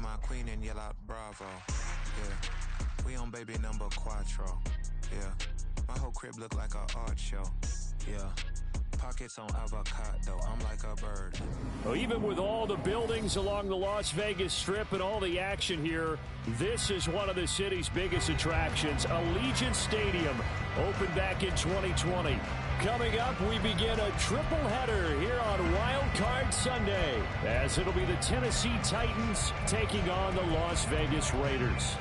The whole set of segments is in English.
my queen and yell out bravo. Yeah, we on baby number quattro. Yeah, my whole crib look like a art show. Yeah, pockets on avocado, I'm like a bird. Well, even with all the buildings along the Las Vegas Strip and all the action here, this is one of the city's biggest attractions. Allegiant Stadium opened back in 2020. Coming up, we begin a triple header here on Wild Card Sunday, as it'll be the Tennessee Titans taking on the Las Vegas Raiders.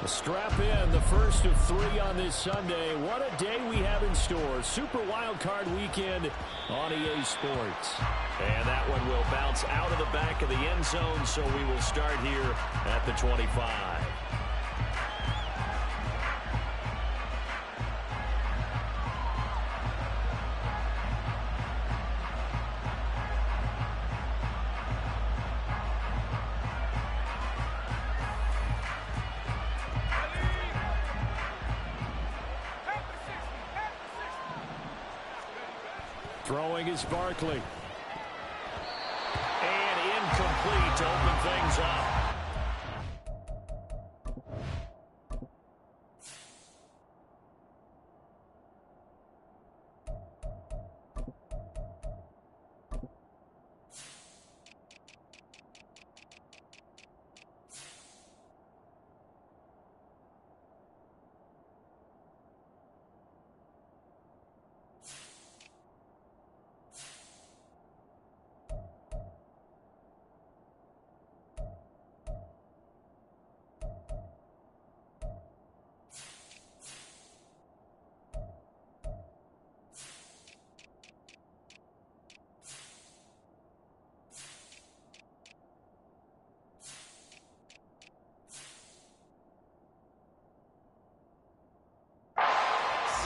Strap in, the first of 3 on this Sunday. What a day we have in store. Super Wild Card Weekend on EA Sports. And that one will bounce out of the back of the end zone, so we will start here at the 25. Throwing is Barkley. And incomplete to open things up.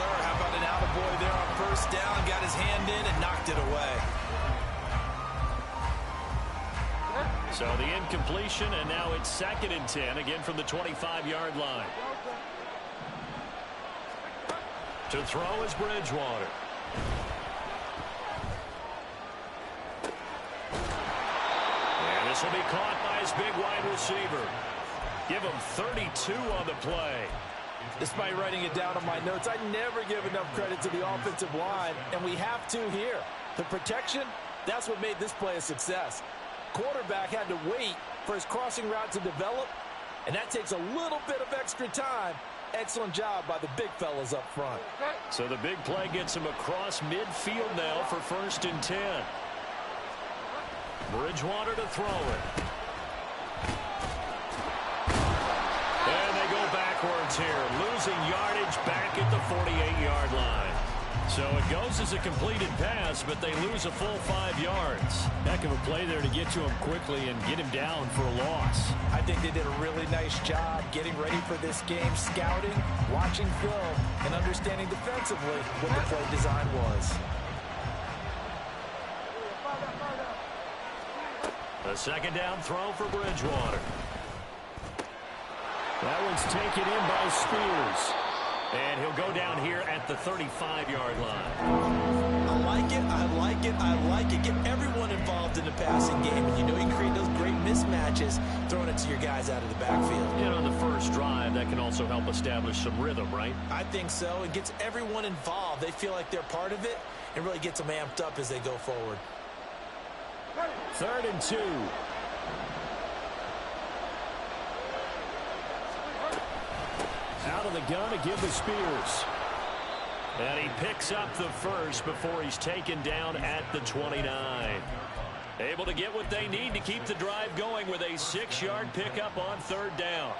How about an attaboy there on first down, got his hand in and knocked it away. So the incompletion, and now it's 2nd and 10, again from the 25-yard line. To throw is Bridgewater. And this will be caught by his big wide receiver. Give him 32 on the play. Despite writing it down on my notes, I never give enough credit to the offensive line, and we have to here. The protection, that's what made this play a success. Quarterback had to wait for his crossing route to develop, and that takes a little bit of extra time. Excellent job by the big fellas up front. So the big play gets him across midfield now for 1st and 10. Bridgewater to throw it. And they go backwards here, losing yardage back at the 48-yard line. So it goes as a completed pass, but they lose a full 5 yards. Heck of a play there to get to him quickly and get him down for a loss. I think they did a really nice job getting ready for this game, scouting, watching film, and understanding defensively what the play design was. A 2nd down throw for Bridgewater. That one's taken in by Spears. And he'll go down here at the 35-yard line. I like it, I like it, I like it. Get everyone involved in the passing game. And you know you can create those great mismatches throwing it to your guys out of the backfield. And on the first drive, that can also help establish some rhythm, right? I think so. It gets everyone involved. They feel like they're part of it and really gets them amped up as they go forward. 3rd and 2. Out of the gun to give to Spears. And he picks up the first before he's taken down at the 29. Able to get what they need to keep the drive going with a 6-yard pickup on 3rd down.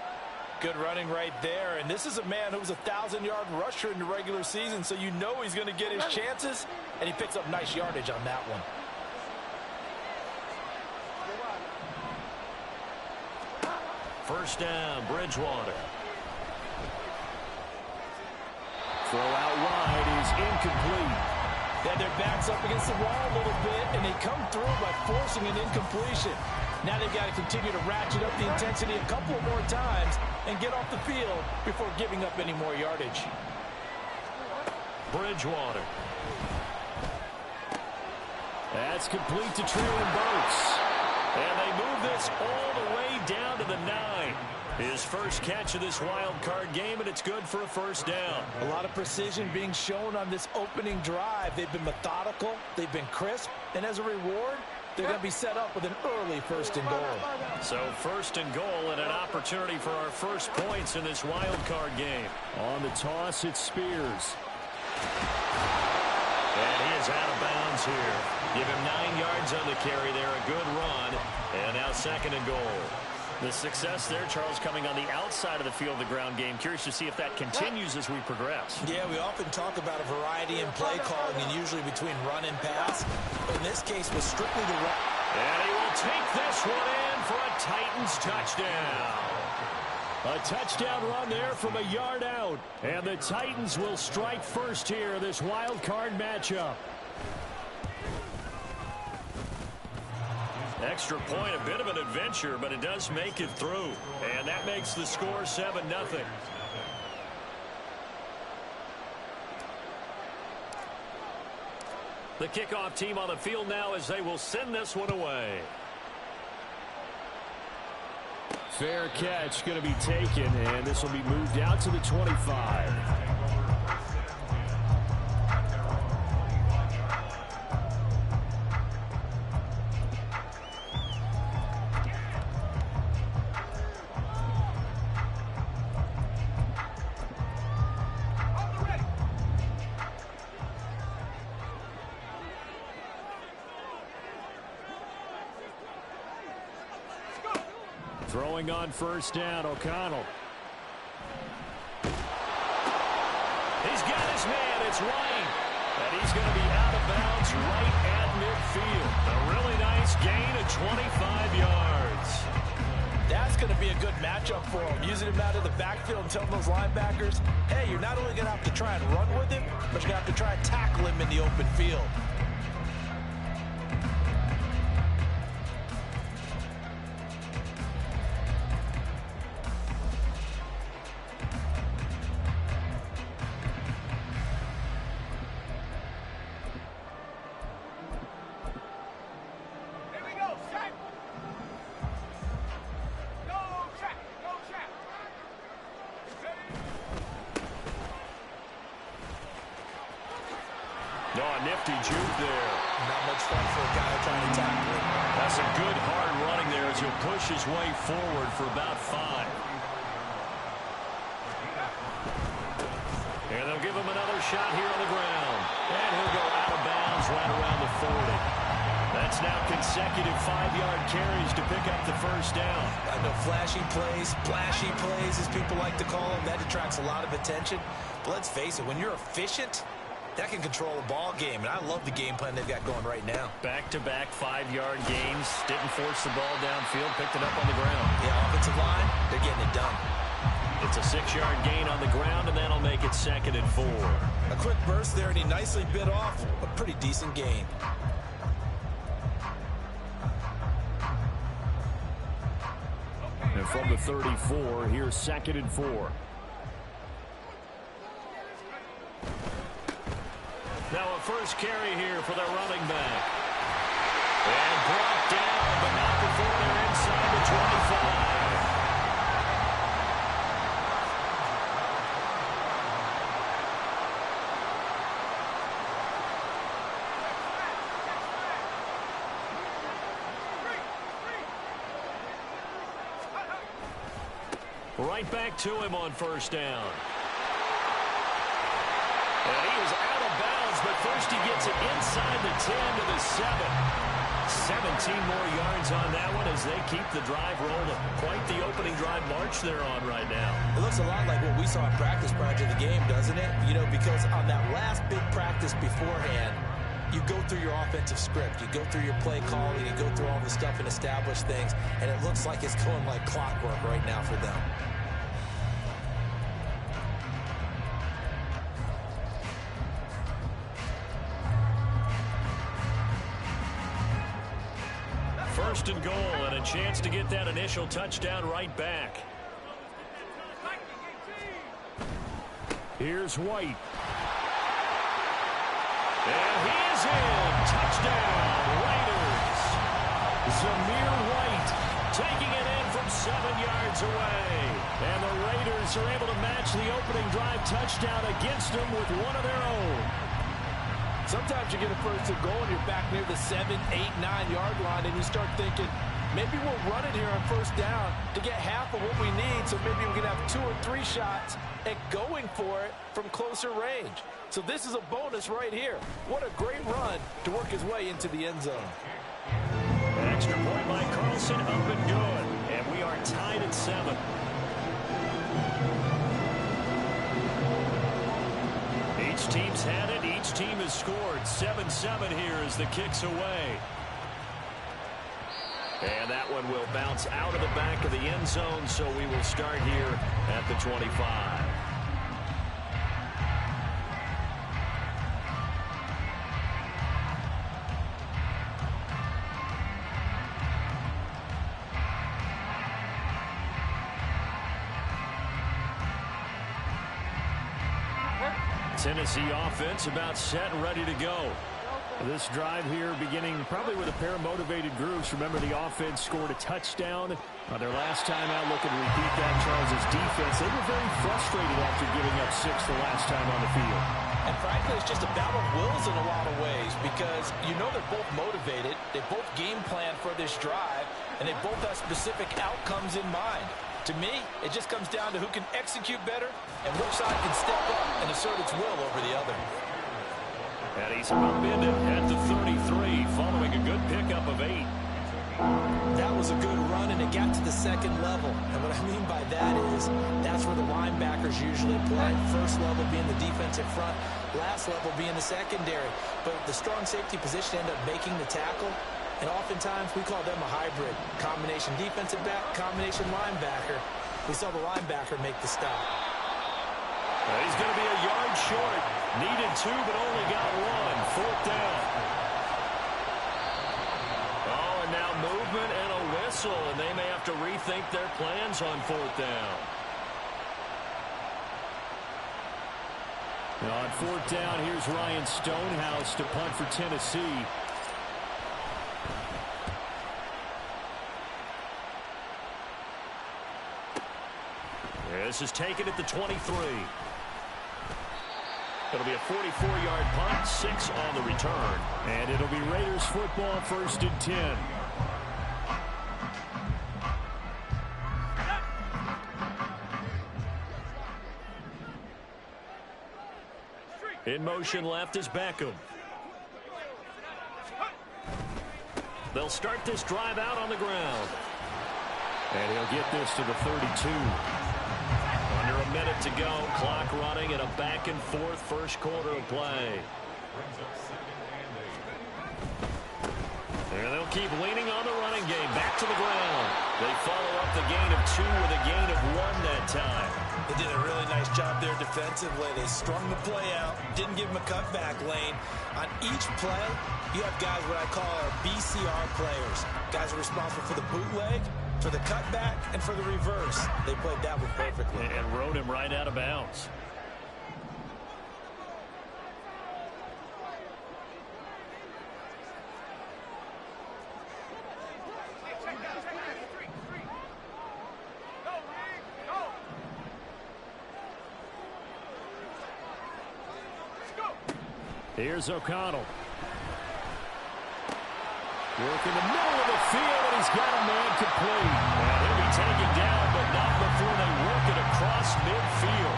Good running right there. And this is a man who was a 1,000-yard rusher in the regular season, so you know he's going to get his chances, and he picks up nice yardage on that one. First down, Bridgewater. Throw out wide is incomplete. Yeah, their back's up against the wall a little bit, and they come through by forcing an incompletion. Now they've got to continue to ratchet up the intensity a couple more times and get off the field before giving up any more yardage. Bridgewater. That's complete to Traylon Burks. And they move this all the way down to the 9. His first catch of this wild card game, and it's good for a first down. A lot of precision being shown on this opening drive. They've been methodical, they've been crisp, and as a reward, they're going to be set up with an early 1st and goal. So 1st and goal and an opportunity for our first points in this wild card game. On the toss, it's Spears. And he is out of bounds here. Give him 9 yards on the carry there, a good run. And now 2nd and goal. The success there, Charles, coming on the outside of the field, the ground game. Curious to see if that continues as we progress. Yeah, we often talk about a variety in play calling, and usually between run and pass. But in this case, was strictly the run. And he will take this one in for a Titans touchdown. A touchdown run there from a yard out. And the Titans will strike first here, this wild card matchup. Extra point, a bit of an adventure, but it does make it through. And that makes the score 7-0. The kickoff team on the field now as they will send this one away. Fair catch going to be taken, and this will be moved out to the 25. Throwing on 1st down, O'Connell. He's got his man, it's White. And he's going to be out of bounds right at midfield. A really nice gain of 25 yards. That's going to be a good matchup for him. Using him out of the backfield and telling those linebackers, hey, you're not only going to have to try and run with him, but you're going to have to try and tackle him in the open field. Nifty juke there. Not much fun for a guy trying to tackle him. That's a good hard running there as he'll push his way forward for about 5. And they'll give him another shot here on the ground. And he'll go out of bounds right around the 40. That's now consecutive 5-yard carries to pick up the first down. I know flashy plays, splashy plays, as people like to call them, that attracts a lot of attention. But let's face it, when you're efficient, that can control a ball game, and I love the game plan they've got going right now. Back-to-back 5-yard gains. Didn't force the ball downfield, picked it up on the ground. Yeah, offensive line, they're getting it done. It's a 6-yard gain on the ground, and that'll make it 2nd and 4. A quick burst there, and he nicely bit off a pretty decent gain. And from the 34, here's 2nd and 4. Now a first carry here for their running back. And brought down, but not before they're inside the 25. Right back to him on 1st down. And he was out of bounds, but first he gets it inside the 10 to the 7. 17 more yards on that one as they keep the drive rolling. Quite the opening drive march they're on right now. It looks a lot like what we saw in practice prior to the game, doesn't it? You know, because on that last big practice beforehand, you go through your offensive script, you go through your play calling, you go through all the stuff and establish things, and it looks like it's going like clockwork right now for them. first and goal and a chance to get that initial touchdown right back. Here's White. And he is in. Touchdown, Raiders. Zamir White taking it in from 7 yards away. And the Raiders are able to match the opening drive touchdown against them with one of their own. Sometimes you get a first and goal and you're back near the 7, 8, 9-yard line, and you start thinking, maybe we'll run it here on first down to get half of what we need, so maybe we can have 2 or 3 shots at going for it from closer range. So this is a bonus right here. What a great run to work his way into the end zone. Extra point by Carlson, up and good. And we are tied at 7. Each team's had it. Each team has scored. 7-7 here as the kick's away. And that one will bounce out of the back of the end zone, so we will start here at the 25. Tennessee offense about set and ready to go. This drive here beginning probably with a pair of motivated groups. Remember, the offense scored a touchdown. Their last time out, looking to repeat that. Charles' defense, they were very frustrated after giving up 6 the last time on the field. And frankly, it's just a battle of wills in a lot of ways, because you know they're both motivated. They both game plan for this drive, and they both have specific outcomes in mind. To me, it just comes down to who can execute better and which side can step up and assert its will over the other. And he's upended at the 33 following a good pickup of 8. That was a good run, and it got to the second level. And what I mean by that is that's where the linebackers usually play. First level being the defensive front, last level being the secondary. But the strong safety position ended up making the tackle. And oftentimes, we call them a hybrid. Combination defensive back, combination linebacker. We saw the linebacker make the stop. He's going to be a yard short. Needed 2, but only got 1. 4th down. Oh, and now movement and a whistle, and they may have to rethink their plans on 4th down. Now on 4th down, here's Ryan Stonehouse to punt for Tennessee. This is taken at the 23. It'll be a 44-yard punt, 6 on the return. And it'll be Raiders football, 1st and 10. In motion left is Beckham. They'll start this drive out on the ground. And he'll get this to the 32. Under a minute to go, clock running, and a back-and-forth first quarter of play. And they'll keep leaning on the running game. Back to the ground. They follow up the gain of 2 with a gain of 1 that time. They did a really nice job there defensively. They strung the play out, didn't give him a cutback lane. On each play, you have guys what I call our BCR players. Guys are responsible for the bootleg, for the cutback, and for the reverse. They played that one perfectly. And rode him right out of bounds. Here's O'Connell. Working the middle of the field, and he's got a man complete. And he'll be taken down, but not before they work it across midfield.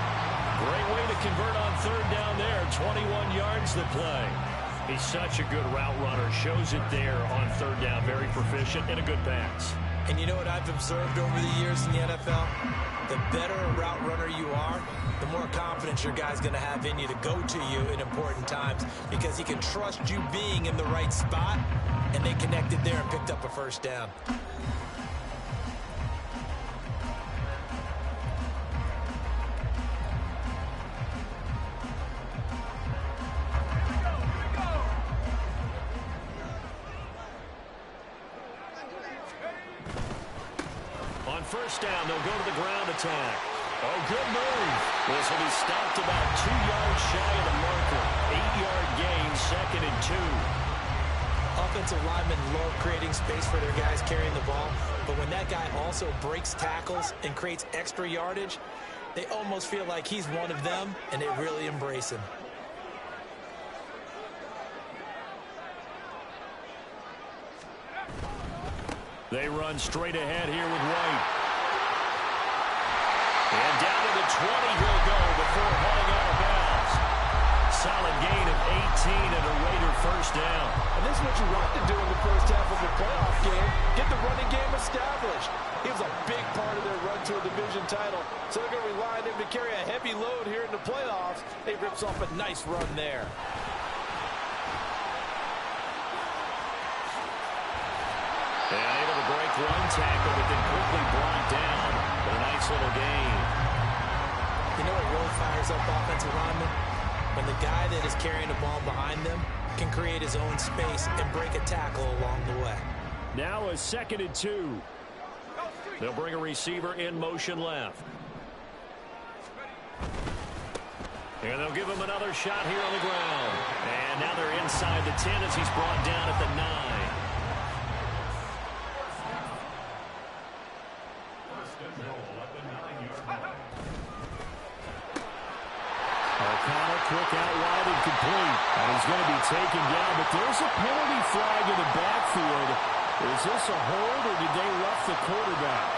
Great way to convert on 3rd down there. 21 yards the play. He's such a good route runner. Shows it there on 3rd down. Very proficient and a good pass. And you know what I've observed over the years in the NFL? The better a route runner you are, the more confidence your guy's going to have in you to go to you in important times, because he can trust you being in the right spot, and they connected there and picked up a 1st down. first down. They'll go to the ground attack. Oh, good move. This will be stopped about 2 yards shy of the marker. 8-yard gain, 2nd and 2. Offensive linemen love creating space for their guys carrying the ball, but when that guy also breaks tackles and creates extra yardage, they almost feel like he's one of them, and they really embrace him. They run straight ahead here with White. And down to the 20 he'll go before heading out of bounds. Solid gain of 18 and a Raider first down. And this is what you want to do in the first half of a playoff game. Get the running game established. He was a big part of their run to a division title. So they're going to rely on him to carry a heavy load here in the playoffs. He rips off a nice run there. And able to break one tackle, but then quickly brought down with a nice little gain. You know what really fires up offensive linemen? When the guy that is carrying the ball behind them can create his own space and break a tackle along the way. Now a 2nd and 2. They'll bring a receiver in motion left. And they'll give him another shot here on the ground. And now they're inside the 10 as he's brought down at the 9. Quick out wide and complete. And he's going to be taken down, but there's a penalty flag in the backfield. Is this a hold or did they rough the quarterback?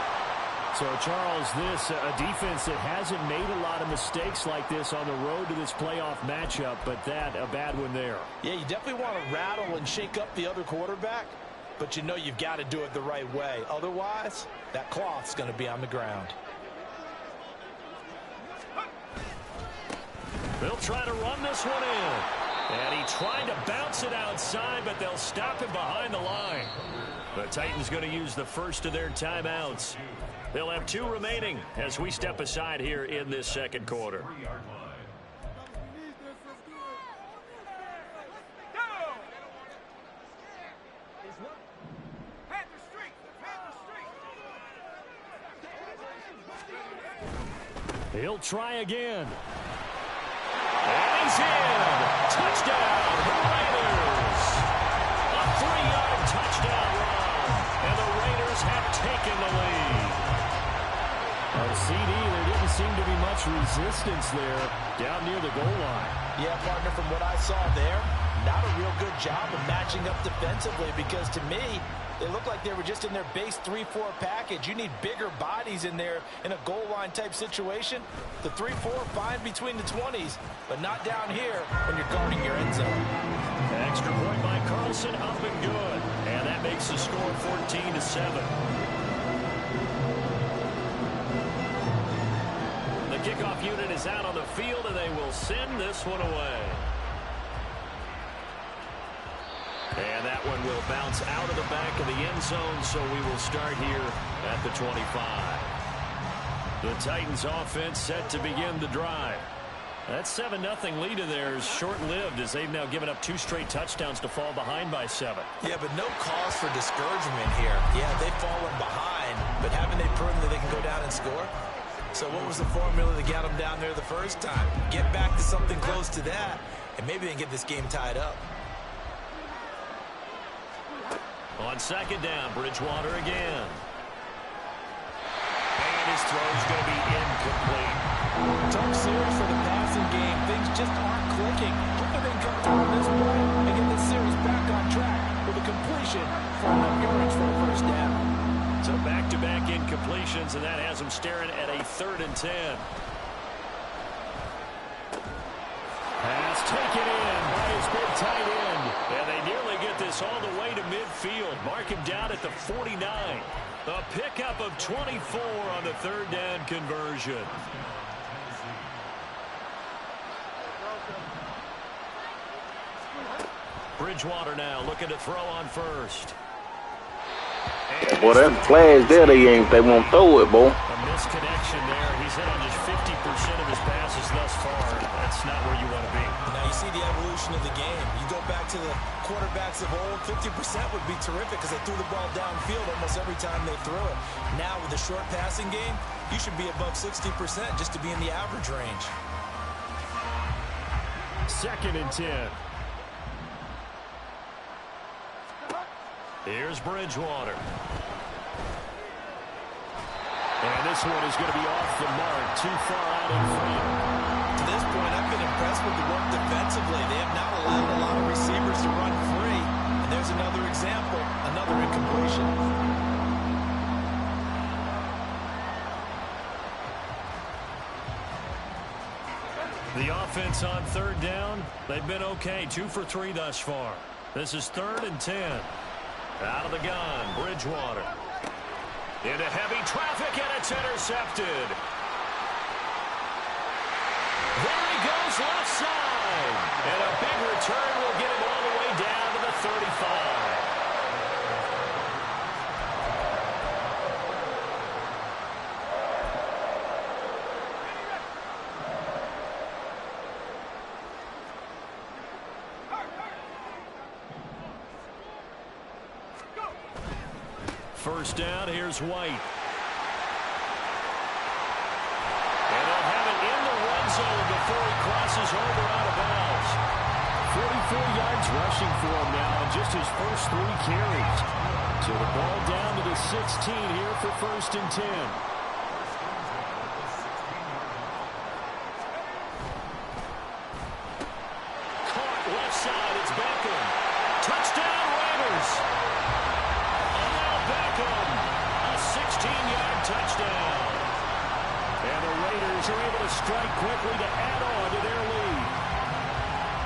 So, Charles, this a defense that hasn't made a lot of mistakes like this on the road to this playoff matchup, but that a bad one there. Yeah, you definitely want to rattle and shake up the other quarterback, but you know you've got to do it the right way. Otherwise, that cloth's going to be on the ground. They'll try to run this one in. And he tried to bounce it outside, but they'll stop him behind the line. The Titans going to use the first of their timeouts. They'll have 2 remaining as we step aside here in this second quarter. He'll try again. And he's in. Touchdown, the Raiders. A 3-yard touchdown run. And the Raiders have taken the lead. CD, there didn't seem to be much resistance there down near the goal line. Yeah, partner, from what I saw there, not a real good job of matching up defensively because to me, they look like they were just in their base 3-4 package. You need bigger bodies in there in a goal line type situation. The 3-4 fine between the 20s, but not down here when you're guarding your end zone. Extra point by Carlson, up and good. And that makes the score 14-7. The kickoff unit is out on the field, and they will send this one away. And that one will bounce out of the back of the end zone, so we will start here at the 25. The Titans offense set to begin the drive. That 7-0 lead of theirs short-lived as they've now given up 2 straight touchdowns to fall behind by 7. Yeah, but no cause for discouragement here. Yeah, they've fallen behind, but haven't they proven that they can go down and score? So what was the formula that got them down there the first time? Get back to something close to that, and maybe they can get this game tied up. On second down, Bridgewater again. And his throw's going to be incomplete. Tough series for the passing game. Things just aren't clicking. Hopefully they can come through on this play and get this series back on track with a completion for enough yards for a first down. So back-to-back incompletions, and that has them staring at a 3rd and 10. Pass taken in by his big tight end. And they nearly get this all the way to midfield. Mark him down at the 49. A pickup of 24 on the 3rd down conversion. Bridgewater now looking to throw on first. Well, that flags there, they won't throw it, boy. A misconnection there. He's hit on just 50% of his passes throws thus far. That's not where you want to be. Now you see the evolution of the game. You go back to the quarterbacks of old, 50% would be terrific because they threw the ball downfield almost every time they threw it. Now with the short passing game, you should be above 60% just to be in the average range. 2nd and 10. Here's Bridgewater. And this one is going to be off the mark, too far out in front. To this point, I've been impressed with the work defensively. They have not allowed a lot of receivers to run free. And there's another example, another incompletion. The offense on 3rd down, they've been okay, 2 for 3 thus far. This is 3rd and 10. Out of the gun, Bridgewater. Into heavy traffic, and it's intercepted. There he goes, left side. And a big return will get him all the way down to the 35. First down, here's White. And they'll have it in the red zone before he crosses over out of bounds. 44 yards rushing for him now on just his first 3 carries. So the ball down to the 16 here for 1st and 10. Caught left side, it's Beckham. Touchdown Raiders. A 16-yard touchdown. And the Raiders are able to strike quickly to add on to their lead.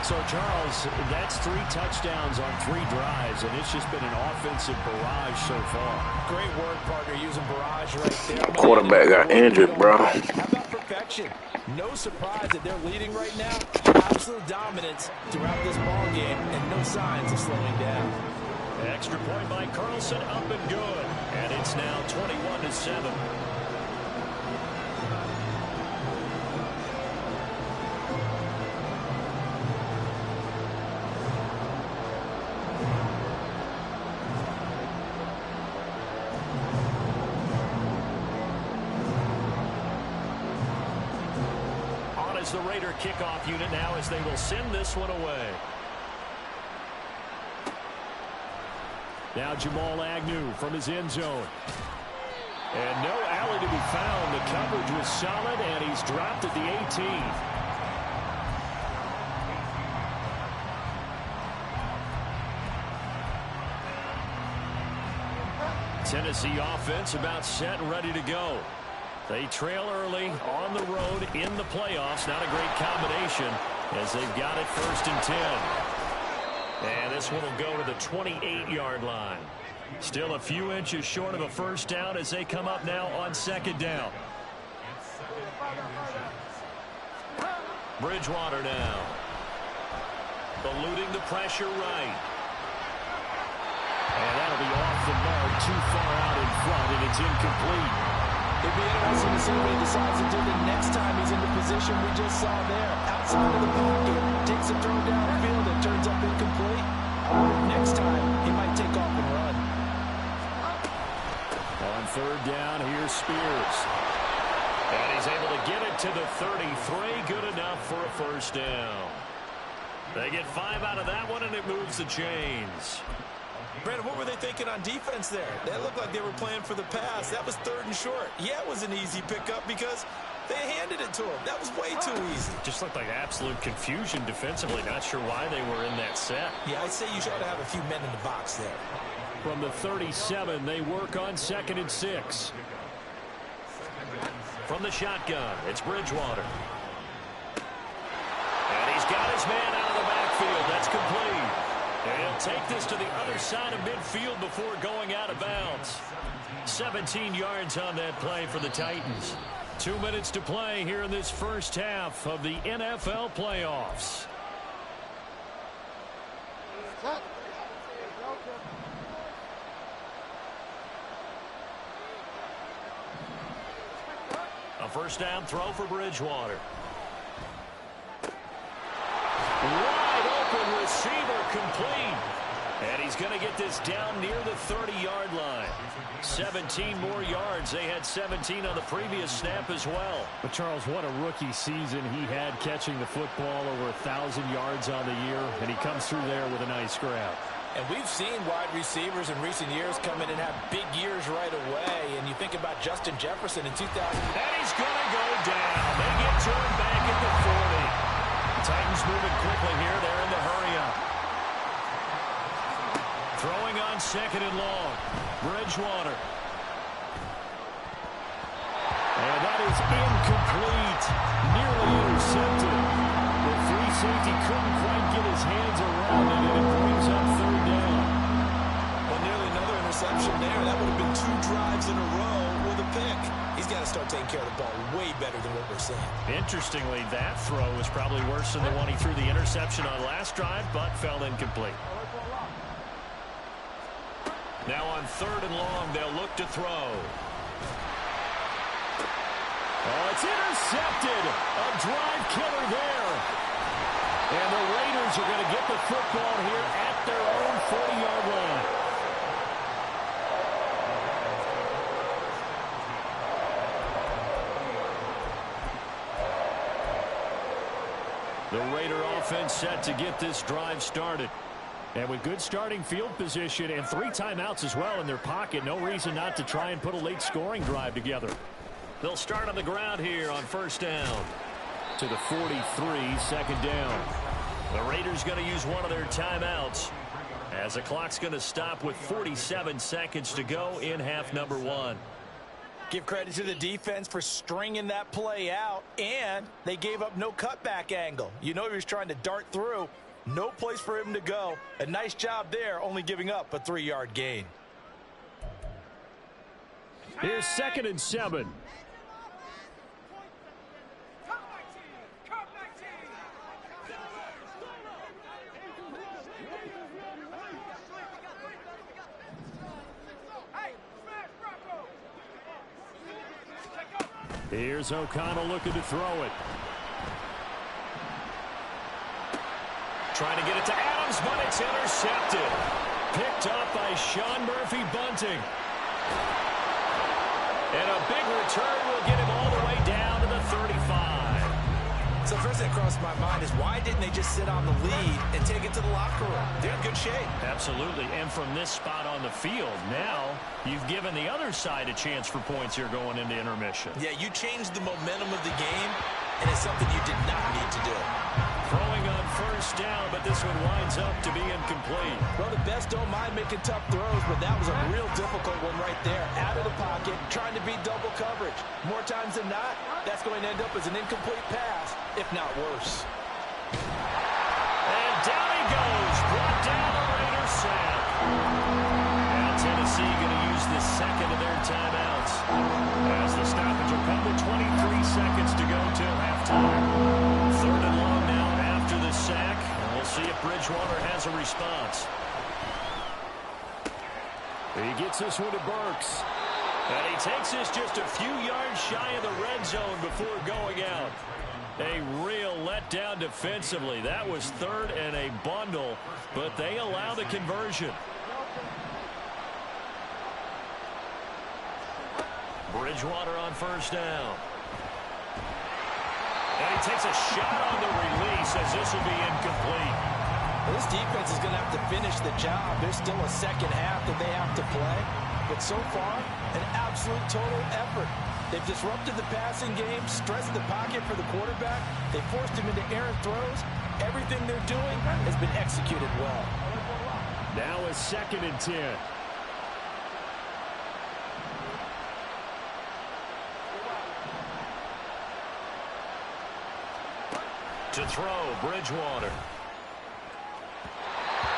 So, Charles, that's 3 touchdowns on 3 drives, and it's just been an offensive barrage so far. Great work, partner, using barrage right there. Quarterback got injured, bro. How about perfection? No surprise that they're leading right now. Absolute dominance throughout this ball game, and no signs of slowing down. Extra point by Carlson, up and good. And it's now 21-7. On is the Raider kickoff unit now as they will send this one away. Now Jamal Agnew from his end zone. And no alley to be found. The coverage was solid, and he's dropped at the 18. Tennessee offense about set and ready to go. They trail early on the road in the playoffs. Not a great combination as they've got it 1st and 10. And this one will go to the 28-yard line. Still a few inches short of a first down as they come up now on 2nd down. Bridgewater now. Eluding the pressure right. And that'll be off the mark, too far out in front, and it's incomplete. It'll be interesting to see what he decides to do the next time he's in the position we just saw there. Outside of the pocket, takes a throw downfield and turns up incomplete. Next time, he might take off and run. On 3rd down, here's Spears. And he's able to get it to the 33. Good enough for a first down. They get 5 out of that one, and it moves the chains. Brandon, what were they thinking on defense there? That looked like they were playing for the pass. That was 3rd and short. Yeah, it was an easy pickup because they handed it to him. That was way too easy. Just looked like absolute confusion defensively. Not sure why they were in that set. Yeah, I'd say you should have a few men in the box there. From the 37, they work on 2nd and 6. From the shotgun, it's Bridgewater. And he's got his man out of the backfield. That's complete. And he'll take this to the other side of midfield before going out of bounds. 17 yards on that play for the Titans. 2 minutes to play here in this first half of the NFL playoffs. A first down throw for Bridgewater. Wide open receiver, complete. And he's going to get this down near the 30-yard line. 17 more yards. They had 17 on the previous snap as well. But, Charles, what a rookie season he had, catching the football over 1,000 yards on the year, and he comes through there with a nice grab. And we've seen wide receivers in recent years come in and have big years right away. And you think about Justin Jefferson in 2000. And he's going to go down. They get turned back at the 40. Titans moving quickly here. They're in the hurry-up. Throwing on second and long. Bridgewater. And that is incomplete. Nearly intercepted. The free safety couldn't quite get his hands around it, and it brings up third down. Well, nearly another interception there. That would have been 2 drives in a row with a pick. He's got to start taking care of the ball way better than what we're seeing. Interestingly, that throw was probably worse than the one he threw the interception on last drive, but fell incomplete. Now on third and long, they'll look to throw. Oh, it's intercepted. A drive killer there. And the Raiders are going to get the football here at their own 40-yard line. The Raider offense set to get this drive started. And with good starting field position and 3 timeouts as well in their pocket, no reason not to try and put a late scoring drive together. They'll start on the ground here on first down. To the 43, second down. The Raiders going to use one of their timeouts as the clock's going to stop with 47 seconds to go in half number 1. Give credit to the defense for stringing that play out, and they gave up no cutback angle. You know he was trying to dart through. No place for him to go. A nice job there, only giving up a 3-yard gain. Here's second and 7. Here's O'Connell looking to throw it. Trying to get it to Adams, but it's intercepted. Picked up by Sean Murphy-Bunting. And a big return will get him all the way down to the 35. So first thing that crossed my mind is, why didn't they just sit on the lead and take it to the locker room? They're in good shape. Absolutely. And from this spot on the field, now you've given the other side a chance for points here going into intermission. Yeah, you changed the momentum of the game, and it's something you did not need to do. Throwing on first down, but this one winds up to be incomplete. Well, the best don't mind making tough throws, but that was a real difficult one right there. Out of the pocket, trying to beat double coverage. More times than not, that's going to end up as an incomplete pass, if not worse. And down he goes. Brought down the Raiders sack. Now Tennessee going to use the second of their timeouts as the stoppage will come to 23 seconds to go till halftime. Third and long now after the sack, and we'll see if Bridgewater has a response. He gets this one to Burks. And he takes this just a few yards shy of the red zone before going out. A real letdown defensively. That was third and a bundle, but they allow the conversion. Bridgewater on first down. And he takes a shot on the release as this will be incomplete. Well, this defense is going to have to finish the job. There's still a second half that they have to play. But so far, an absolute total effort. They've disrupted the passing game, stressed the pocket for the quarterback. They forced him into errant throws. Everything they're doing has been executed well. Now a second and 10. To throw, Bridgewater.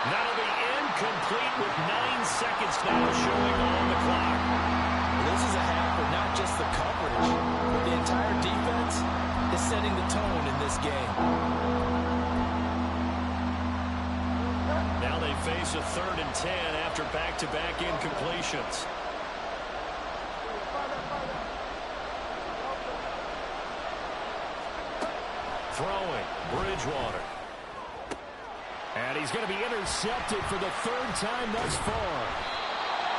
That'll be incomplete with 9 seconds now showing on the clock. Well, this is a half where not just the coverage, but the entire defense is setting the tone in this game. Now they face a third and 10 after back-to-back incompletions. Throwing, Bridgewater. And he's going to be intercepted for the third time thus far.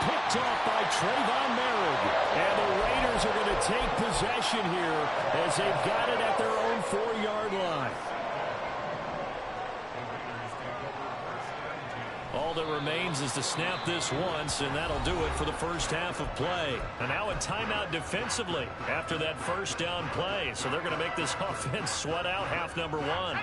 Picked off by Trayvon Merritt. And the Raiders are going to take possession here as they've got it at their own 4-yard line. All that remains is to snap this once, and that'll do it for the first half of play. And now a timeout defensively after that first down play. So they're going to make this offense sweat out half number one.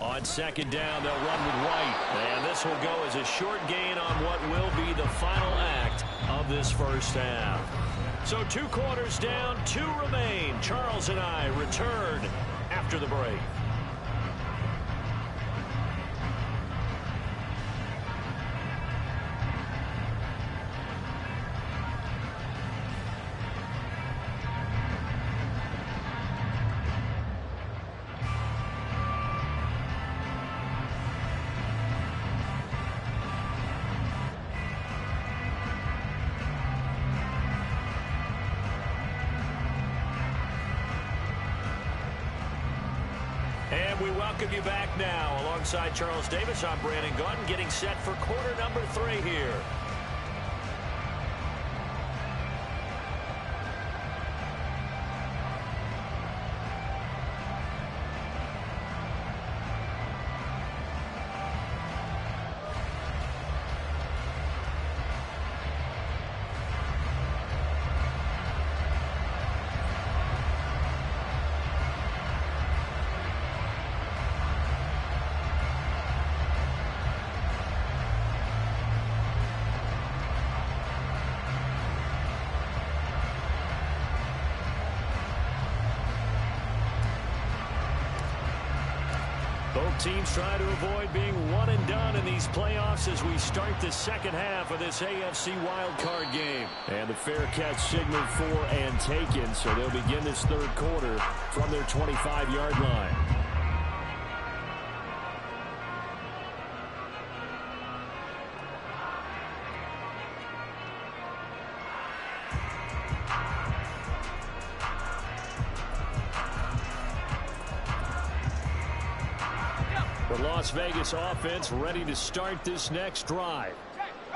On second down, they'll run with White. And this will go as a short gain on what will be the final act of this first half. So 2 quarters down, 2 remain. Charles and I return after the break. We welcome you back now. Alongside Charles Davis, I'm Brandon Gaudin, getting set for quarter number 3 here. Both teams try to avoid being one and done in these playoffs as we start the second half of this AFC wildcard game. And the fair catch signaled for and taken, so they'll begin this third quarter from their 25-yard line. The Las Vegas offense ready to start this next drive.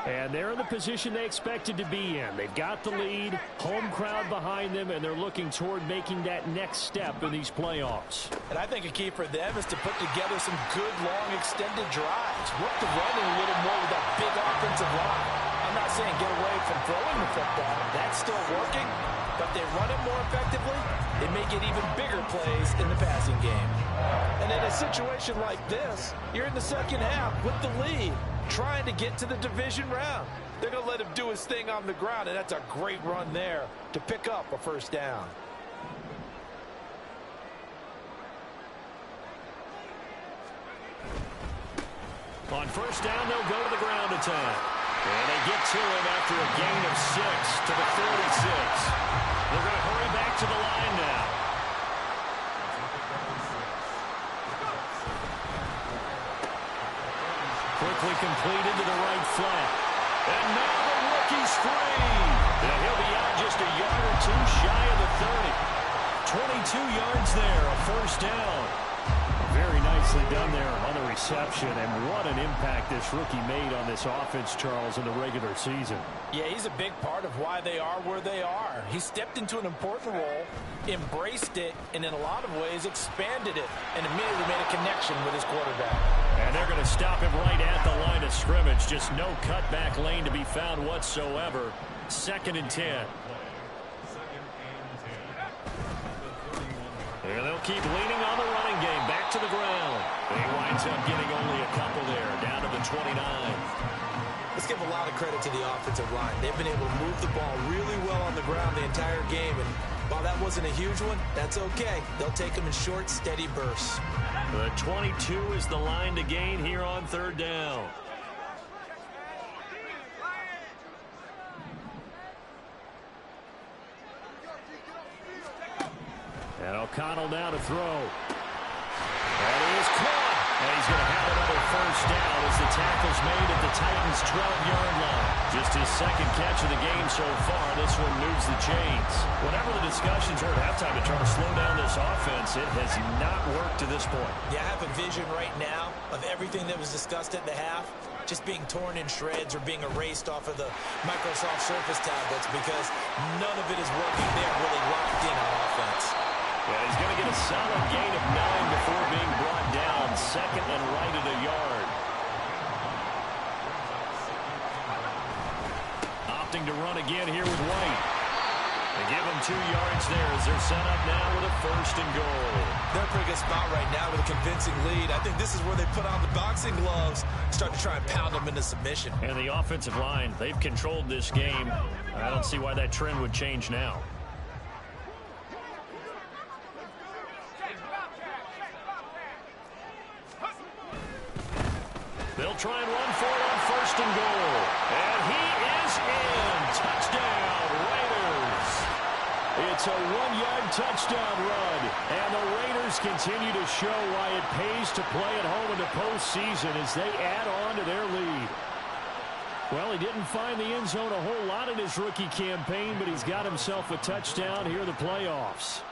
And they're in the position they expected to be in. They've got the lead, home crowd behind them, and they're looking toward making that next step in these playoffs. And I think a key for them is to put together some good, long, extended drives. Work the running a little more with that big offensive line. I'm not saying get away from throwing the football. That's still working. But they run it more effectively, they may get even bigger plays in the passing game. And in a situation like this, you're in the second half with the lead, trying to get to the division round. They're going to let him do his thing on the ground, and that's a great run there to pick up a first down. On first down, they'll go to the ground attack. And they get to him after a gain of 6 to the 46. They're going to hurry back to the line now. Quickly completed to the right flat. And now the rookie's free. And he'll be out just a yard or 2 shy of the 30. 22 yards there, a first down. Very nicely done there on the reception, and what an impact this rookie made on this offense, Charles, in the regular season. Yeah, he's a big part of why they are where they are. He stepped into an important role, embraced it, and in a lot of ways expanded it, and immediately made a connection with his quarterback. And they're going to stop him right at the line of scrimmage. Just no cutback lane to be found whatsoever. 2nd and 10. And they'll keep leaning on the running game. Back to the ground. He winds up getting only a couple there, down to the 29. Let's give a lot of credit to the offensive line. They've been able to move the ball really well on the ground the entire game. And while that wasn't a huge one, that's okay. They'll take them in short, steady bursts. The 22 is the line to gain here on third down. And O'Connell now to throw. And he is caught. And he's going to have another first down as the tackle's made at the Titans' 12-yard line. Just his second catch of the game so far. This one moves the chains. Whatever the discussions were at halftime to try to slow down this offense, it has not worked to this point. Yeah, I have a vision right now of everything that was discussed at the half just being torn in shreds or being erased off of the Microsoft Surface tablets because none of it is working there really locked in on offense. Yeah, he's going to get a solid gain of 9 before being brought down. Second and right at a yard. Opting to run again here with White. They give him 2 yards there as they're set up now with a first and goal. They're in a pretty good spot right now with a convincing lead. I think this is where they put on the boxing gloves, start to try and pound them into submission. And the offensive line, they've controlled this game. I don't see why that trend would change now. They'll try and run for it on first and goal. And he is in. Touchdown, Raiders. It's a 1-yard touchdown run. And the Raiders continue to show why it pays to play at home in the postseason as they add on to their lead. Well, he didn't find the end zone a whole lot in his rookie campaign, but he's got himself a touchdown here in the playoffs.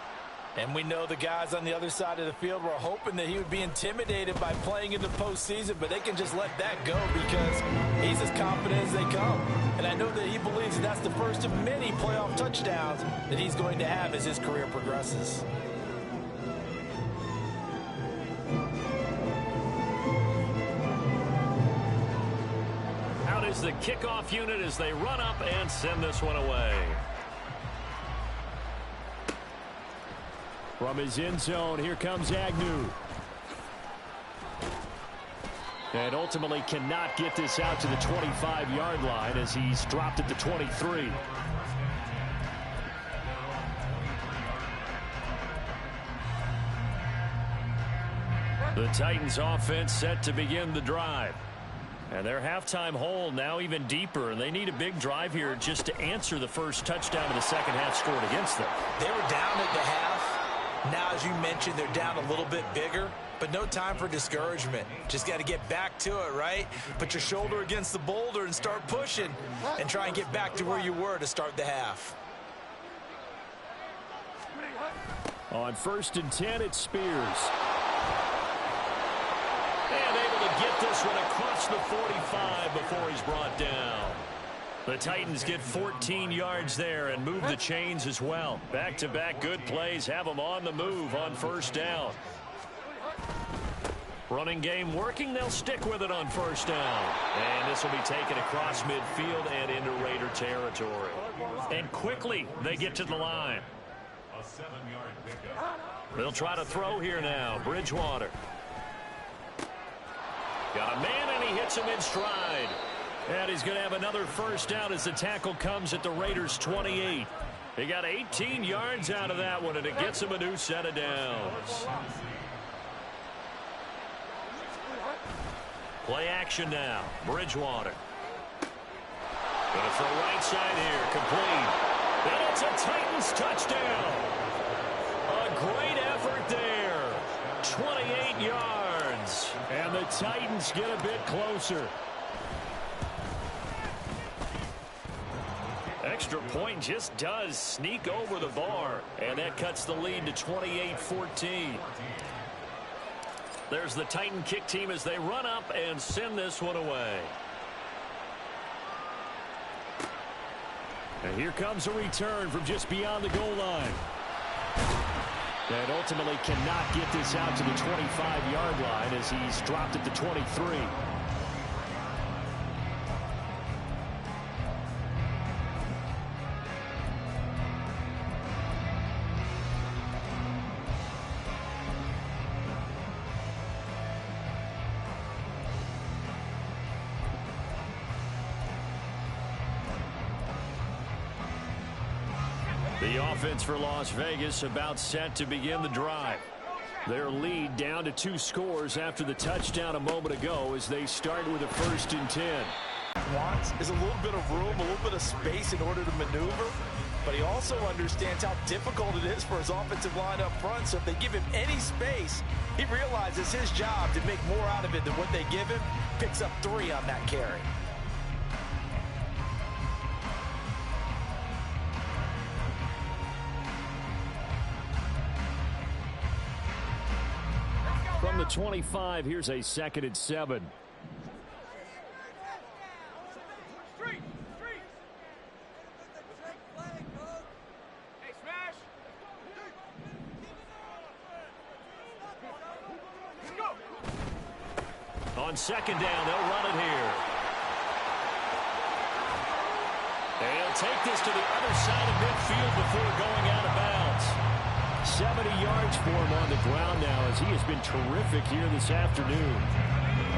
And we know the guys on the other side of the field were hoping that he would be intimidated by playing in the postseason, but they can just let that go because he's as confident as they come. And I know that he believes that that's the first of many playoff touchdowns that he's going to have as his career progresses. Out is the kickoff unit as they run up and send this one away. From his end zone, here comes Agnew. And ultimately cannot get this out to the 25-yard line as he's dropped at the 23. The Titans offense set to begin the drive. And their halftime hole now even deeper, and they need a big drive here just to answer the first touchdown of the second half scored against them. They were down at the half. Now, as you mentioned, they're down a little bit bigger, but no time for discouragement. Just got to get back to it, right? Put your shoulder against the boulder and start pushing and try and get back to where you were to start the half. On 1st and 10, it's Spears. And able to get this one across the 45 before he's brought down. The Titans get 14 yards there and move the chains as well. Back-to-back good plays have them on the move on first down. Running game working. They'll stick with it on first down. And this will be taken across midfield and into Raider territory. And quickly they get to the line. A 7-yard pickup. They'll try to throw here now. Bridgewater. Got a man and he hits him in stride. And he's going to have another first down as the tackle comes at the Raiders' 28. He got 18 yards out of that one, and it gets him a new set of downs. Play action now. Bridgewater. Going to throw right side here. Complete. And it's a Titans touchdown. A great effort there. 28 yards. And the Titans get a bit closer. Extra point just does sneak over the bar, and that cuts the lead to 28-14. There's the Titan kick team as they run up and send this one away. And here comes a return from just beyond the goal line. And ultimately cannot get this out to the 25-yard line as he's dropped at the 23. The offense for Las Vegas about set to begin the drive. Their lead down to 2 scores after the touchdown a moment ago as they start with a 1st and 10. wants is a little bit of room, a little bit of space in order to maneuver, but he also understands how difficult it is for his offensive line up front, so if they give him any space, he realizes his job to make more out of it than what they give him, picks up 3 on that carry. From the 25, here's a 2nd and 7. On 2nd down, they'll run it here. They'll take this to the other side of midfield before going out of bounds. 70 yards for him on the ground now as he has been terrific here this afternoon.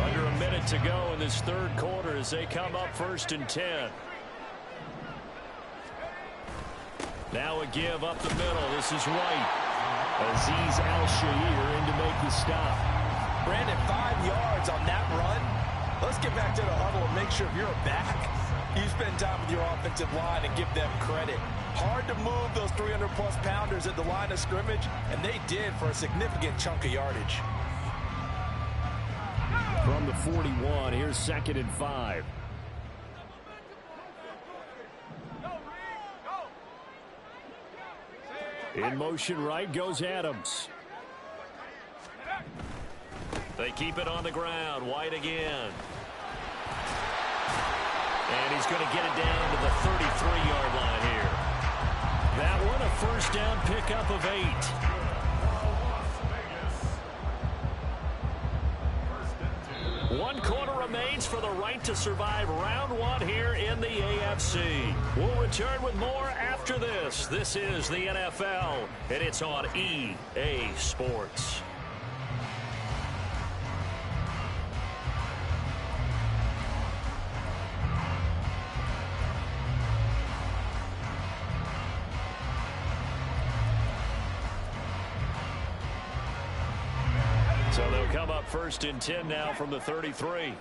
Under a minute to go in this 3rd quarter as they come up 1st and 10. Now a give up the middle. This is White. Azeez Al-Shaair in to make the stop. Brandon, 5 yards on that run. Let's get back to the huddle and make sure if you're a back, you spend time with your offensive line and give them credit. Hard to move those 300-plus pounders at the line of scrimmage, and they did for a significant chunk of yardage. From the 41, here's 2nd and 5. In motion right goes Adams. They keep it on the ground. White again. And he's going to get it down to the 33-yard line here. That one a 1st down pickup of 8. One quarter remains for the right to survive round 1 here in the AFC. We'll return with more after this. This is the NFL, and it's on EA Sports. So they'll come up 1st and 10 now from the 33.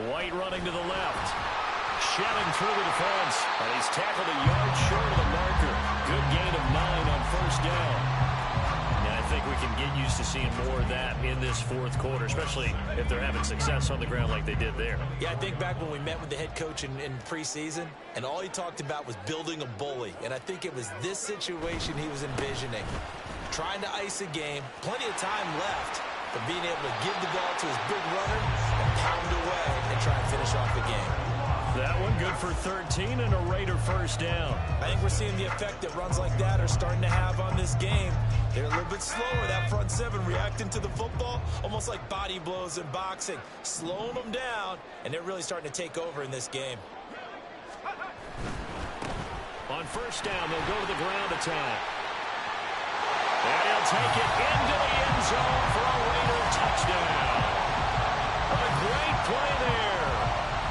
White running to the left. Shedding through the defense. And he's tackled a yard short of the marker. Good gain of 9 on 1st down. And I think we can get used to seeing more of that in this 4th quarter, especially if they're having success on the ground like they did there. Yeah, I think back when we met with the head coach in preseason, and all he talked about was building a bully. And I think it was this situation he was envisioning. Trying to ice a game, plenty of time left, but being able to give the ball to his big runner and pound away and try and finish off the game. That one good for 13 and a Raider 1st down. I think we're seeing the effect that runs like that are starting to have on this game. They're a little bit slower, that front 7 reacting to the football, almost like body blows in boxing, slowing them down, and they're really starting to take over in this game. On 1st down, they'll go to the ground attack. And he'll take it into the end zone for a Raider touchdown. A great play there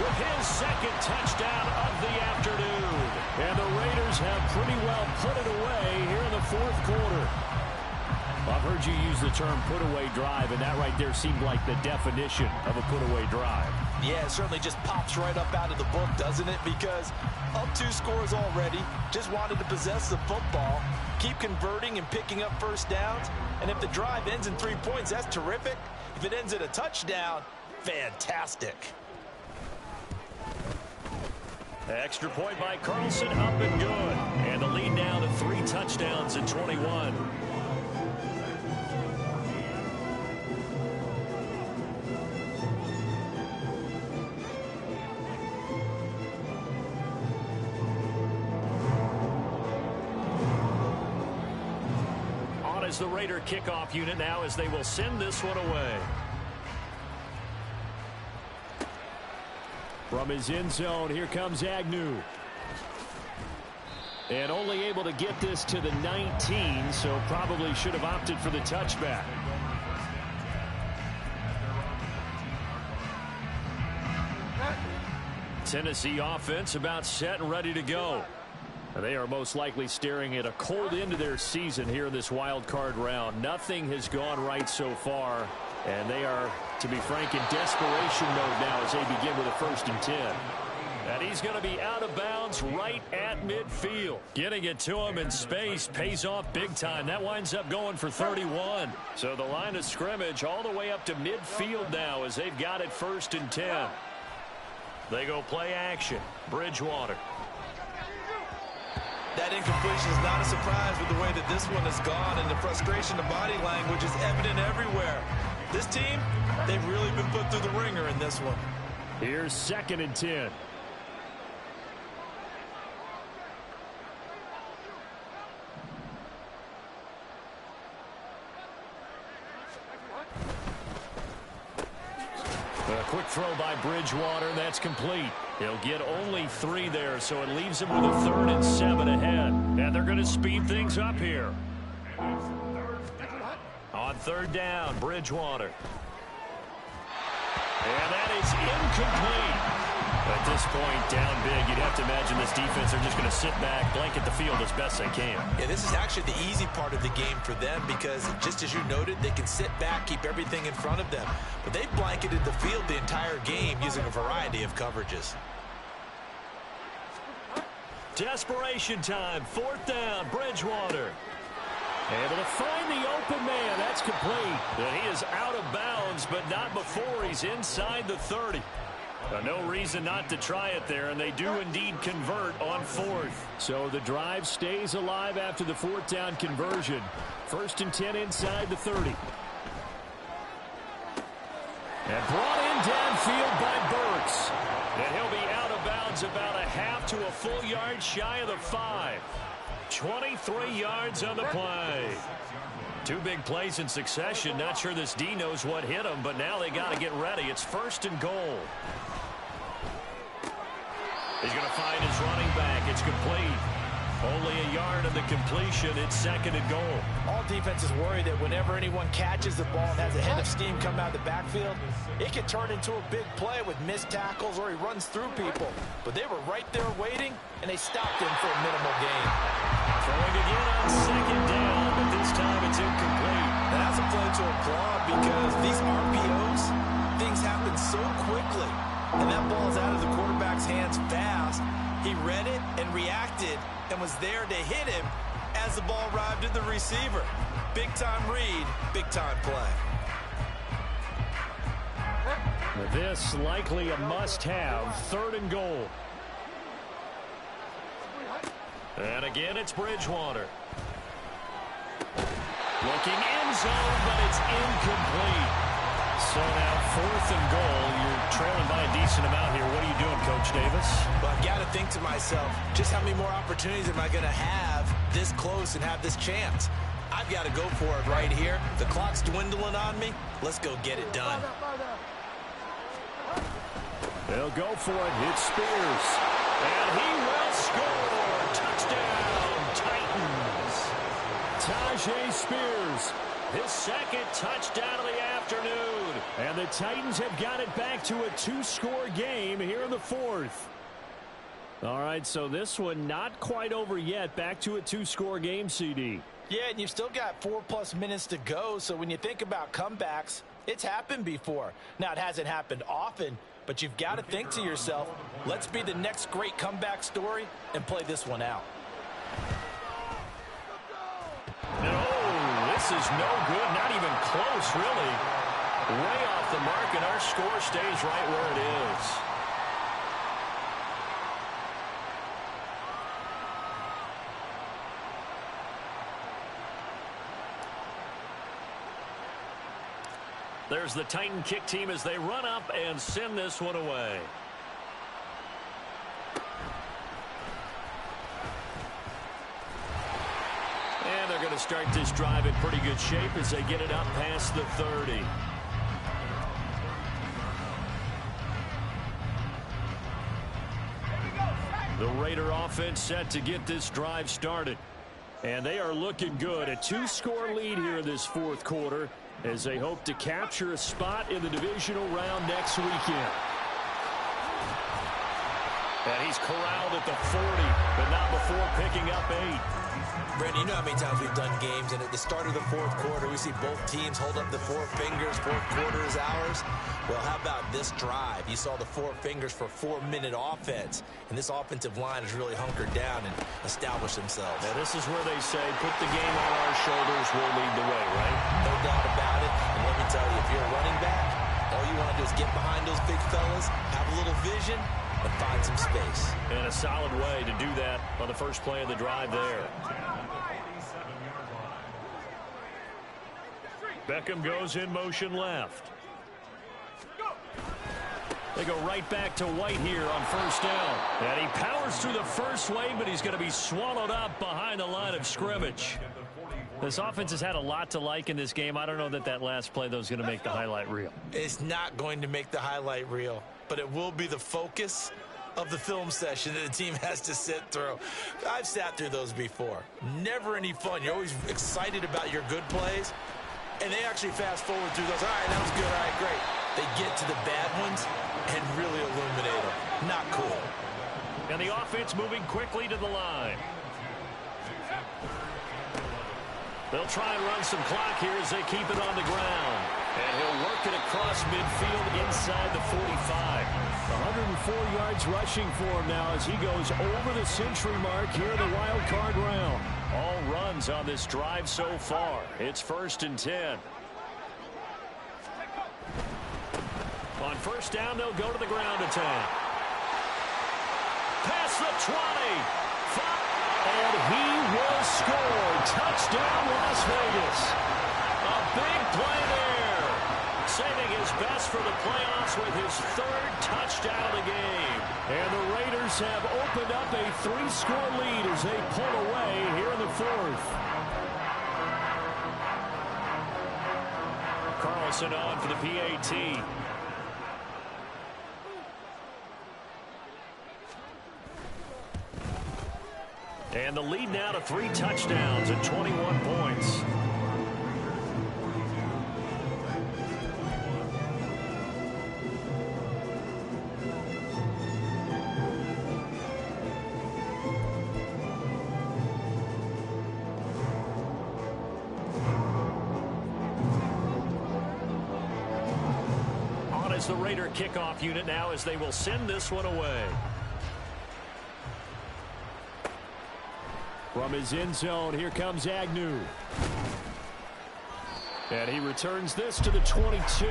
with his 2nd touchdown of the afternoon. And the Raiders have pretty well put it away here in the 4th quarter. I've heard you use the term put-away drive, and that right there seemed like the definition of a put-away drive. Yeah, it certainly just pops right up out of the book, doesn't it? Because up 2 scores already, just wanted to possess the football, keep converting and picking up 1st downs, and if the drive ends in 3 points, that's terrific. If it ends in a touchdown, fantastic. Extra point by Carlson, up and good. And the lead now to 3 touchdowns in 21. On is the Raider kickoff unit now as they will send this one away. From his end zone, here comes Agnew. And only able to get this to the 19, so probably should have opted for the touchback. Tennessee offense about set and ready to go. They are most likely staring at a cold end to their season here in this wild card round. Nothing has gone right so far, and they are, to be frank, in desperation mode now as they begin with a 1st and 10. And he's going to be out of bounds right at midfield. Getting it to him in space pays off big time. That winds up going for 31. So the line of scrimmage all the way up to midfield now as they've got it 1st and 10. They go play action. Bridgewater. That incompletion is not a surprise with the way that this one has gone, and the frustration, the body language is evident everywhere. This team, they've really been put through the ringer in this one. Here's 2nd and 10. A quick throw by Bridgewater. That's complete. He'll get only 3 there, so it leaves him with a 3rd and 7 ahead. And they're going to speed things up here. On 3rd down, Bridgewater. And that is incomplete. At this point, down big, you'd have to imagine this defense are just going to sit back, blanket the field as best they can. Yeah, this is actually the easy part of the game for them because, just as you noted, they can sit back, keep everything in front of them. But they've blanketed the field the entire game using a variety of coverages. Desperation time, 4th down, Bridgewater. Able to find the open man. That's complete. And he is out of bounds, but not before he's inside the 30. No reason not to try it there, and they do indeed convert on 4th. So the drive stays alive after the 4th down conversion. 1st and 10 inside the 30. And brought in downfield by Burks. And he'll be out of bounds about a half to a full yard shy of the 5. 23 yards on the play. 2 big plays in succession. Not sure this D knows what hit him, but now they got to get ready. It's 1st and goal. He's going to find his running back. It's complete. Only a yard of the completion. It's 2nd and goal. All defenses worry that whenever anyone catches the ball and has a head of steam come out of the backfield, it can turn into a big play with missed tackles or he runs through people. But they were right there waiting, and they stopped him for a minimal gain. Throwing again on 2nd down, but this time it's incomplete. And that's a play to applaud because these RPOs, things happen so quickly. And that ball's out of the quarterback's hands fast. He read it and reacted and was there to hit him as the ball arrived at the receiver. Big-time read, big-time play. This likely a must-have. 3rd and goal. And again, it's Bridgewater. Looking end zone, but it's incomplete. So now 4th and goal. You're trailing by a decent amount here. What are you doing, Coach Davis? Well, I've got to think to myself, just how many more opportunities am I going to have this close and have this chance? I've got to go for it right here. The clock's dwindling on me. Let's go get it done. They'll go for it. It's Spears. And he will score. Touchdown, Titans. Tajay Spears. His 2nd touchdown of the afternoon. And the Titans have got it back to a 2-score game here in the 4th. All right, so this one not quite over yet. Back to a 2-score game, CD. Yeah, and you've still got 4+ minutes to go. So when you think about comebacks, it's happened before. Now, it hasn't happened often, but you've got to think to yourself, let's be the next great comeback story and play this one out. No, this is no good. Not even close, really. Way off the mark, and our score stays right where it is. There's the Titan kick team as they run up and send this one away. And they're going to start this drive in pretty good shape as they get it up past the 30. The Raider offense set to get this drive started. And they are looking good. A 2-score lead here in this 4th quarter as they hope to capture a spot in the divisional round next weekend. And he's corralled at the 40, but not before picking up 8. Brandon, you know how many times we've done games, and at the start of the fourth quarter, we see both teams hold up the 4 fingers, fourth quarter is ours. Well, how about this drive? You saw the 4 fingers for 4-minute offense, and this offensive line has really hunkered down and established themselves. Now, this is where they say, put the game on our shoulders, we'll lead the way, right? No doubt about it, and let me tell you, if you're a running back, all you want to do is get behind those big fellas, have a little vision, and find some space. And a solid way to do that on the first play of the drive there. Beckham goes in motion left. They go right back to White here on first down. And he powers through the first wave, but he's going to be swallowed up behind the line of scrimmage. This offense has had a lot to like in this game. I don't know that that last play, though, is going to make the highlight reel. It's not going to make the highlight reel, but it will be the focus of the film session that the team has to sit through. I've sat through those before. Never any fun. You're always excited about your good plays, and they actually fast forward through those. All right, that was good. All right, great. They get to the bad ones and really illuminate them. Not cool. And the offense moving quickly to the line. They'll try and run some clock here as they keep it on the ground. And he'll work it across midfield inside the 45. 104 yards rushing for him now as he goes over the century mark here in the wild card round. All runs on this drive so far. It's 1st and 10. On first down, they'll go to the ground attack. Past the 20. And he will score. Touchdown, Las Vegas. A big play there. Saving his best for the playoffs with his 3rd touchdown of the game. And the Raiders have opened up a 3-score lead as they pull away here in the 4th. Carlson on for the PAT. And the lead now to 3 touchdowns and 21 points. On as the Raider kickoff unit now as they will send this one away. From his end zone, here comes Agnew. And he returns this to the 22.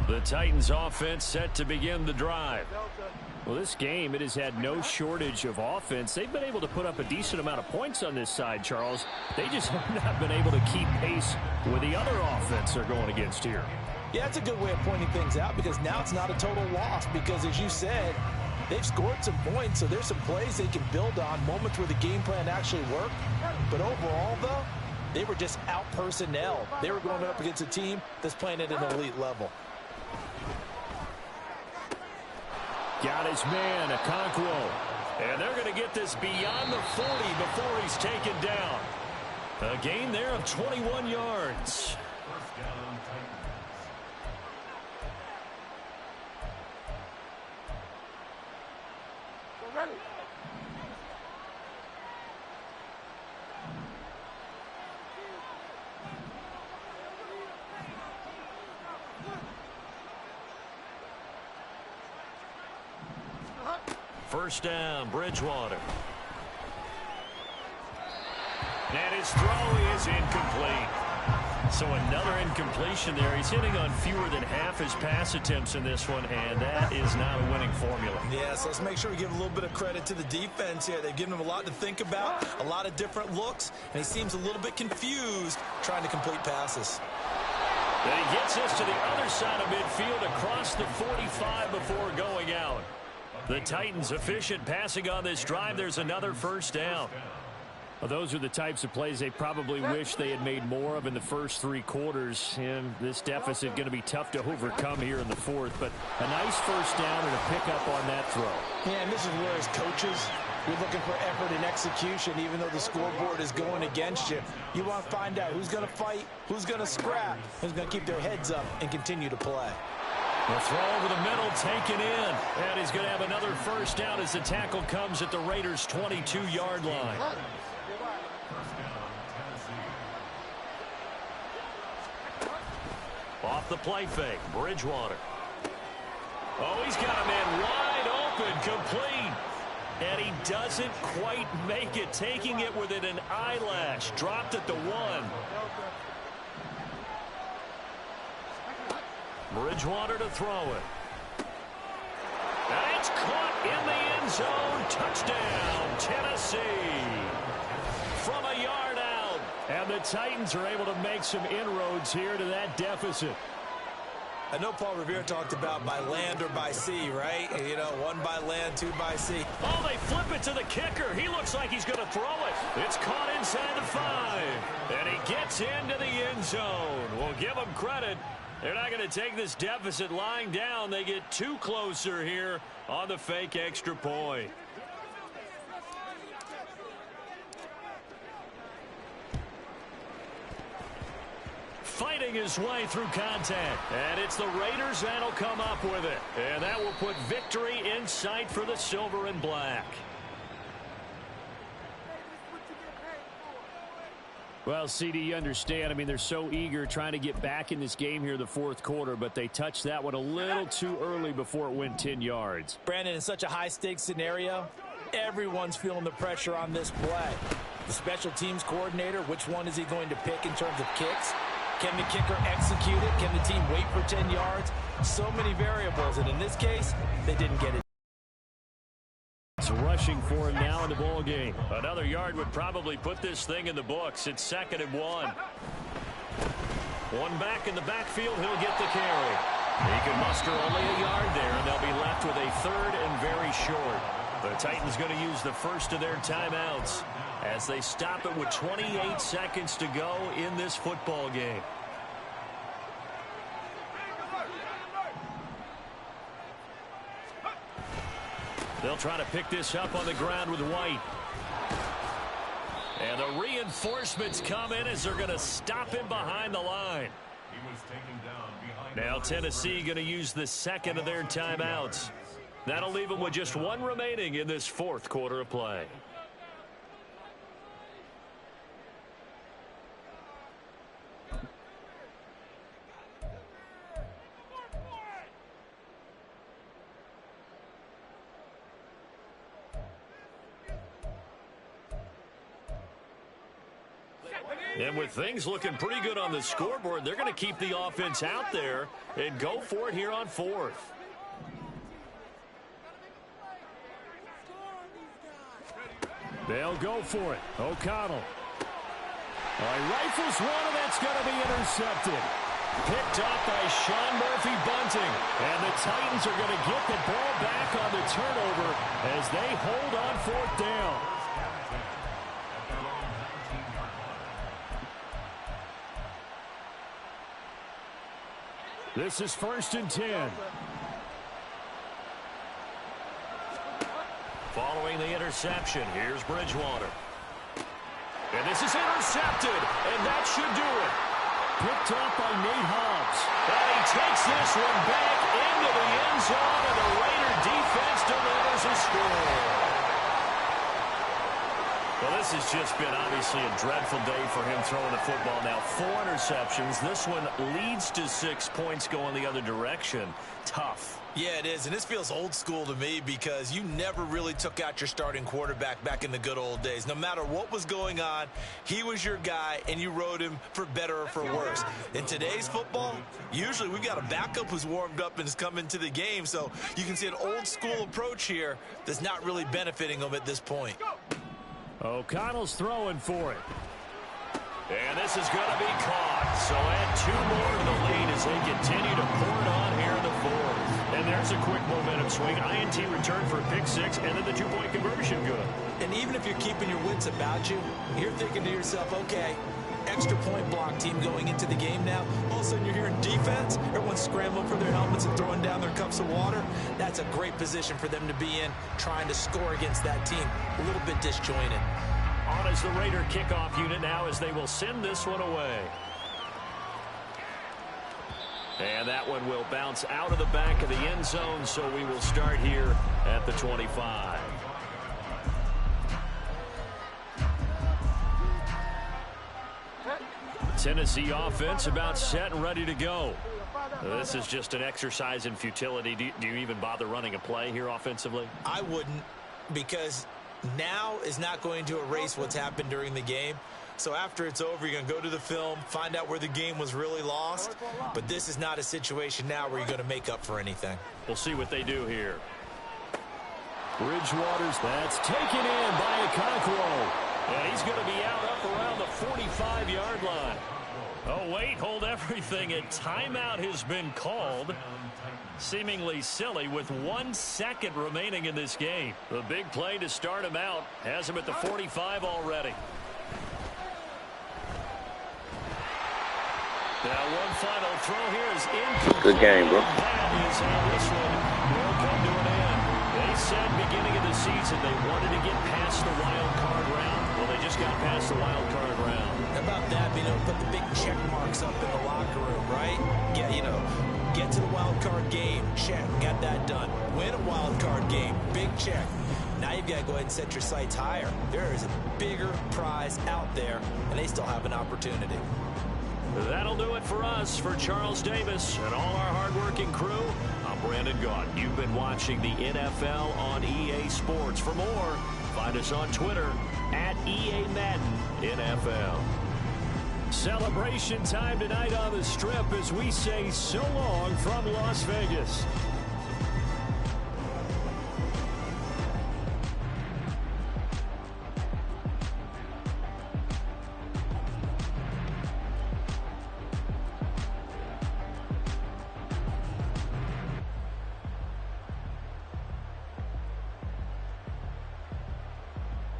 The Titans offense set to begin the drive. Well, this game, it has had no shortage of offense. They've been able to put up a decent amount of points on this side, Charles. They just have not been able to keep pace with the other offense they're going against here. Yeah, that's a good way of pointing things out because now it's not a total loss because, as you said, they've scored some points, so there's some plays they can build on, moments where the game plan actually worked. But overall, though, they were just out-personnel. They were going up against a team that's playing at an elite level. Got his man, Okonkwo. And they're going to get this beyond the 40 before he's taken down. A gain there of 21 yards. First down, Bridgewater. And his throw is incomplete. So another incompletion there. He's hitting on fewer than half his pass attempts in this one, and that is not a winning formula. Yes, let's make sure we give a little bit of credit to the defense here. They've given him a lot to think about, a lot of different looks, and he seems a little bit confused trying to complete passes. And he gets us to the other side of midfield across the 45 before going out. The Titans efficient passing on this drive. There's another first down. Well, those are the types of plays they probably wish they had made more of in the first 3 quarters. And this deficit going to be tough to overcome here in the 4th. But a nice first down and a pickup on that throw. Yeah, and this is where as coaches, You're looking for effort and execution, even though the scoreboard is going against you. You want to find out who's going to fight, who's going to scrap, who's going to keep their heads up and continue to play. The throw over the middle taken in. And he's going to have another first down as the tackle comes at the Raiders' 22-yard line. Off the play fake, Bridgewater. Oh, he's got a man wide open, complete. And he doesn't quite make it, taking it within an eyelash. Dropped at the 1. Bridgewater to throw it. And it's caught in the end zone. Touchdown, Tennessee. From a yard out. And the Titans are able to make some inroads here to that deficit. I know Paul Revere talked about by land or by sea, right? You know, 1 by land, 2 by sea. Oh, they flip it to the kicker. He looks like he's going to throw it. It's caught inside the 5. And he gets into the end zone. We'll give him credit. They're not going to take this deficit lying down. They get 2 closer here on the fake extra point. Fighting his way through contact. And it's the Raiders that'll come up with it. And that will put victory in sight for the silver and black. Well, CD, you understand. I mean, they're so eager trying to get back in this game here in the fourth quarter, but they touched that one a little too early before it went 10 yards. Brandon, in such a high-stakes scenario, everyone's feeling the pressure on this play. The special teams coordinator, which one is he going to pick in terms of kicks? Can the kicker execute it? Can the team wait for 10 yards? So many variables, and in this case, they didn't get it. It's rushing for him now in the ball game. Another yard would probably put this thing in the books. It's 2nd and 1. One back in the backfield, he'll get the carry. He can muster only a yard there, and they'll be left with a 3rd and very short. The Titans going to use the first of their timeouts as they stop it with 28 seconds to go in this football game. They'll try to pick this up on the ground with White. And the reinforcements come in as they're going to stop him behind the line. He was taken down behind. Now Tennessee going to use the second of their timeouts. That'll leave them with just 1 remaining in this fourth quarter of play. And with things looking pretty good on the scoreboard, they're going to keep the offense out there and go for it here on 4th. They'll go for it. O'Connell. Rifles one, and that's going to be intercepted. Picked up by Sean Murphy-Bunting. And the Titans are going to get the ball back on the turnover as they hold on 4th down. This is 1st and 10. Following the interception, here's Bridgewater. And this is intercepted, and that should do it. Picked up by Nate Hobbs. And he takes this one back into the end zone, and the Raider defense delivers a score. Well, this has just been obviously a dreadful day for him throwing the football. Now 4 interceptions. This one leads to 6 points going the other direction. Tough. Yeah, it is, and this feels old school to me because you never really took out your starting quarterback back in the good old days. No matter what was going on, he was your guy, and you rode him for better or for worse. In today's football, usually we've got a backup who's warmed up and has come into the game, so you can see an old school approach here that's not really benefiting them at this point. O'Connell's throwing for it. And this is going to be caught. So add 2 more to the lead as they continue to pour it on here in the 4th. And there's a quick momentum swing. INT return for a pick 6, and then the 2-point conversion good. And even if you're keeping your wits about you, you're thinking to yourself, okay, extra point block team going into the game now. All of a sudden you're hearing defense. Everyone's scrambling for their helmets and throwing down their cups of water. That's a great position for them to be in, trying to score against that team. A little bit disjointed. On as the Raider kickoff unit now as they will send this one away. And that one will bounce out of the back of the end zone, so we will start here at the 25. Tennessee offense about set and ready to go. This is just an exercise in futility. Do you even bother running a play here offensively? I wouldn't, because now is not going to erase what's happened during the game. So after it's over, you're going to go to the film, find out where the game was really lost. But this is not a situation now where you're going to make up for anything. We'll see what they do here. Bridgewater's, that's taken in by Okonkwo. And he's going to be out up around the 45-yard line. Oh, wait, hold everything. A timeout has been called. Seemingly silly with 1 second remaining in this game. The big play to start him out has him at the 45 already. Now one final throw here is incomplete. Good game, bro. That is how this one will come to an end. They said beginning of the season they wanted to get past the wild card round. Well, they just got past the wild card round. How about that, being able to put the big check marks up in the locker room, right? Get to the wild card game, check, got that done. Win a wild card game, big check. Now you've got to go ahead and set your sights higher. There is a bigger prize out there, and they still have an opportunity. That'll do it for us. For Charles Davis and all our hardworking crew, I'm Brandon Gaunt. You've been watching the NFL on EA Sports. For more, find us on Twitter at EA Madden NFL. Celebration time tonight on the Strip as we say so long from Las Vegas.